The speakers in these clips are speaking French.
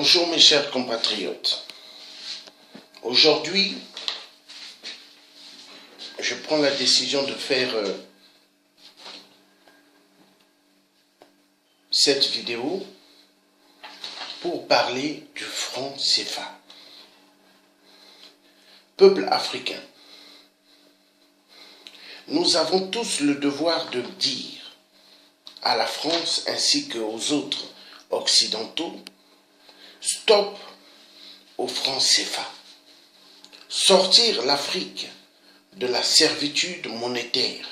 Bonjour mes chers compatriotes. Aujourd'hui, je prends la décision de faire cette vidéo pour parler du franc CFA. Peuple africain, nous avons tous le devoir de dire à la France ainsi qu'aux autres occidentaux, stop au franc CFA. Sortir l'Afrique de la servitude monétaire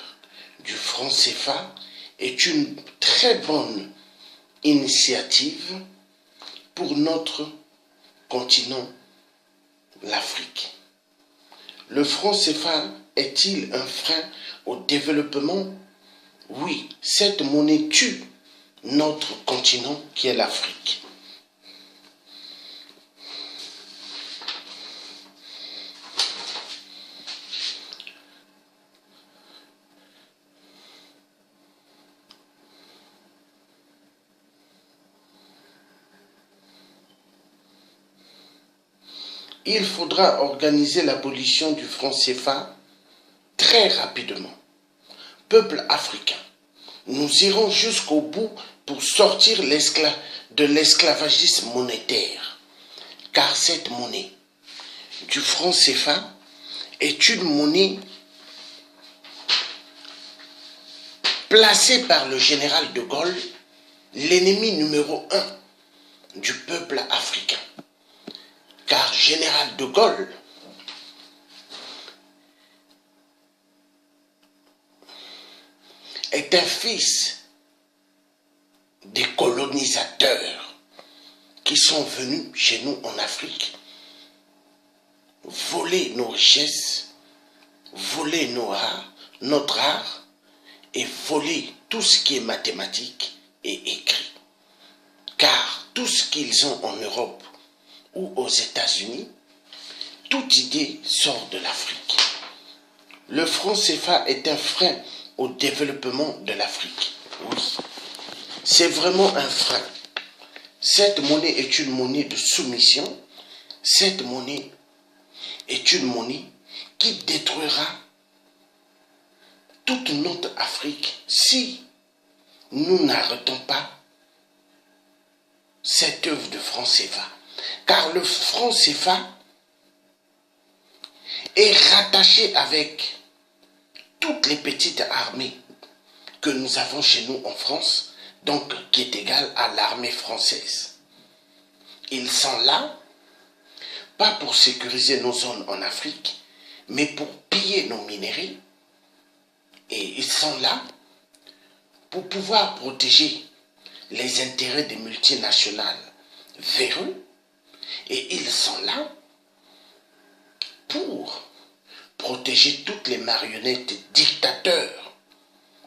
du franc CFA est une très bonne initiative pour notre continent, l'Afrique. Le franc CFA est-il un frein au développement? Oui, cette monnaie tue notre continent qui est l'Afrique. Il faudra organiser l'abolition du franc CFA très rapidement. Peuple africain, nous irons jusqu'au bout pour sortir de l'esclavagisme monétaire. Car cette monnaie du franc CFA est une monnaie placée par le général de Gaulle, l'ennemi numéro 1 du peuple africain. Car général de Gaulle est un fils des colonisateurs qui sont venus chez nous en Afrique voler nos richesses, voler notre art et voler tout ce qui est mathématique et écrit. Car tout ce qu'ils ont en Europe ou aux États-Unis, toute idée sort de l'Afrique. Le franc CFA est un frein au développement de l'Afrique. Oui, c'est vraiment un frein. Cette monnaie est une monnaie de soumission. Cette monnaie est une monnaie qui détruira toute notre Afrique si nous n'arrêtons pas cette œuvre de franc CFA. Car le franc CFA est rattaché avec toutes les petites armées que nous avons chez nous en France, donc qui est égale à l'armée française. Ils sont là, pas pour sécuriser nos zones en Afrique, mais pour piller nos minéraux. Et ils sont là pour pouvoir protéger les intérêts des multinationales véreux. Et ils sont là pour protéger toutes les marionnettes dictateurs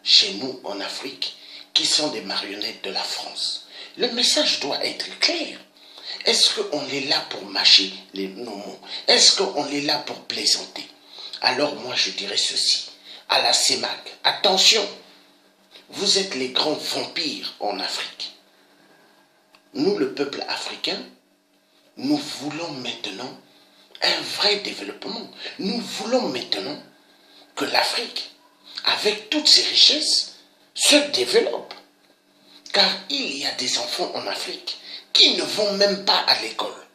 chez nous en Afrique qui sont des marionnettes de la France. Le message doit être clair. Est-ce qu'on est là pour mâcher nos mots? Est-ce qu'on est là pour plaisanter? Alors moi je dirais ceci à la CEMAC. Attention, vous êtes les grands vampires en Afrique. Nous, le peuple africain, nous voulons maintenant un vrai développement. Nous voulons maintenant que l'Afrique, avec toutes ses richesses, se développe. Car il y a des enfants en Afrique qui ne vont même pas à l'école.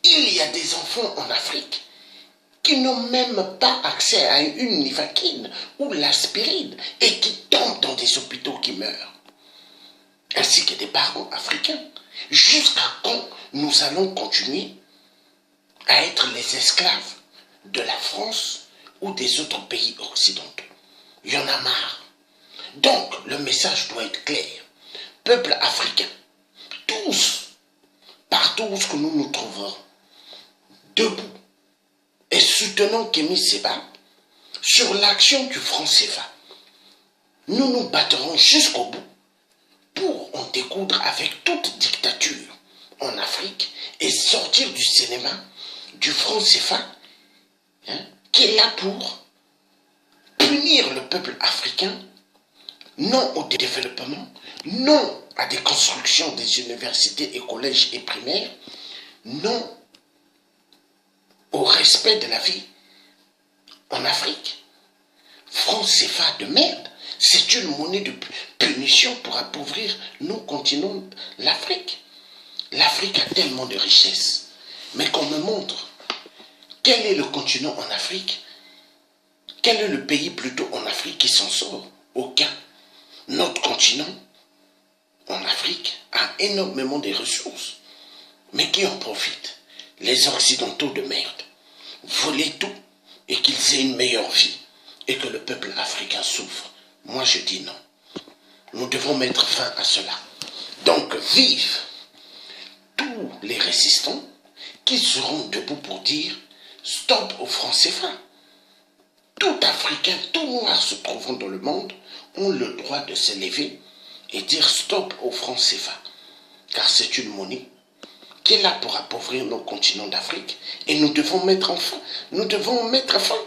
Il y a des enfants en Afrique qui n'ont même pas accès à une nivaquine ou l'aspirine et qui tombent dans des hôpitaux qui meurent. Ainsi que des parents africains. Jusqu'à quand nous allons continuer à être les esclaves de la France ou des autres pays occidentaux? Il y en a marre. Donc, le message doit être clair. Peuple africain, tous, partout où que nous nous trouverons, debout et soutenons Kémy Séba sur l'action du franc CFA. Nous nous battrons jusqu'au bout pour en découdre avec toute dictature en Afrique et sortir du cinéma du franc CFA qui est là pour punir le peuple africain, non au développement, non à des constructions des universités et collèges et primaires, non au respect de la vie en Afrique. Franc CFA de merde, c'est une monnaie de punition pour appauvrir nos continents, l'Afrique. L'Afrique a tellement de richesses, mais qu'on me montre quel est le continent en Afrique, quel est le pays plutôt en Afrique qui s'en sort? Aucun. Notre continent en Afrique a énormément de ressources, mais qui en profitent? Les Occidentaux de merde. Voler tout et qu'ils aient une meilleure vie et que le peuple africain souffre. Moi je dis non. Nous devons mettre fin à cela. Donc vive tous les résistants qui seront debout pour dire stop au franc CFA. Tout Africain, tout Noir se trouvant dans le monde ont le droit de se lever et dire stop au franc CFA. Car c'est une monnaie qui est là pour appauvrir nos continents d'Afrique. Et nous devons mettre fin. Nous devons mettre fin.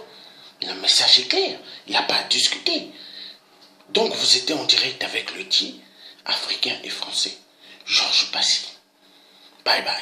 Le message est clair. Il n'y a pas à discuter. Donc vous étiez en direct avec le dit africain et français, Georges Passy. Bye bye.